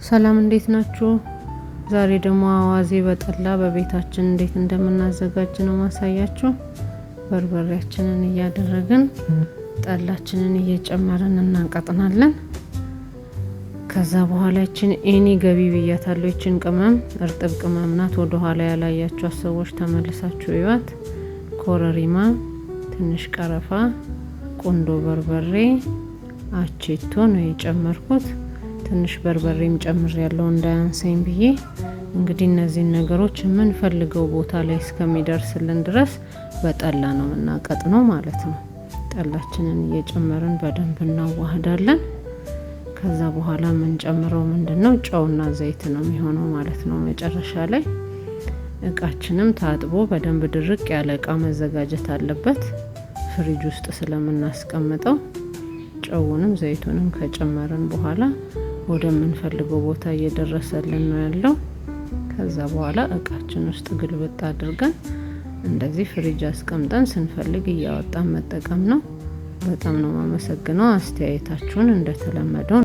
ሰላም እንዴት ናችሁ? ዛሬ ደግሞ አዋዜ በጠላ በቤታችን እንዴት እንደምናዘጋጅ ነው ማሳያችሁ። በርበሬያችንን እያደረግን ጠላችንን እየጨመርን እናንቀጥናለን። ከዛ በኋላ እቺን ኤኒ ገቢ ብያታለሁ። እቺን ቅመም እርጥብ ቅመም ናት። ወደ ኋላ ያላያችሁ ሰዎች ተመልሳችሁ ይዋት። ኮረሪማ፣ ትንሽ ቀረፋ፣ ቁንዶ በርበሬ፣ አቼቶ ነው የጨመርኩት። ትንሽ በርበሬም ጨምር ያለው እንዳያንሰኝ ብዬ። እንግዲህ እነዚህን ነገሮች ምን ፈልገው ቦታ ላይ እስከሚደርስልን ድረስ በጠላ ነው እናቀጥነው ማለት ነው። ጠላችንን እየጨመርን በደንብ እናዋህዳለን። ከዛ በኋላ ምን ጨምረው ምንድነው ጨውና ዘይት ነው የሚሆነው ማለት ነው። መጨረሻ ላይ እቃችንም ታጥቦ በደንብ ድርቅ ያለ እቃ መዘጋጀት አለበት፣ ፍሪጅ ውስጥ ስለምናስቀምጠው። ጨውንም ዘይቱንም ከጨመርን በኋላ ወደ ምን ፈልገው ቦታ እየደረሰልን ነው ያለው። ከዛ በኋላ እቃችን ውስጥ ግልብጥ አድርገን እንደዚህ ፍሪጅ አስቀምጠን ስንፈልግ እያወጣን መጠቀም ነው። በጣም ነው ማመሰግነው። አስተያየታችሁን እንደተለመደው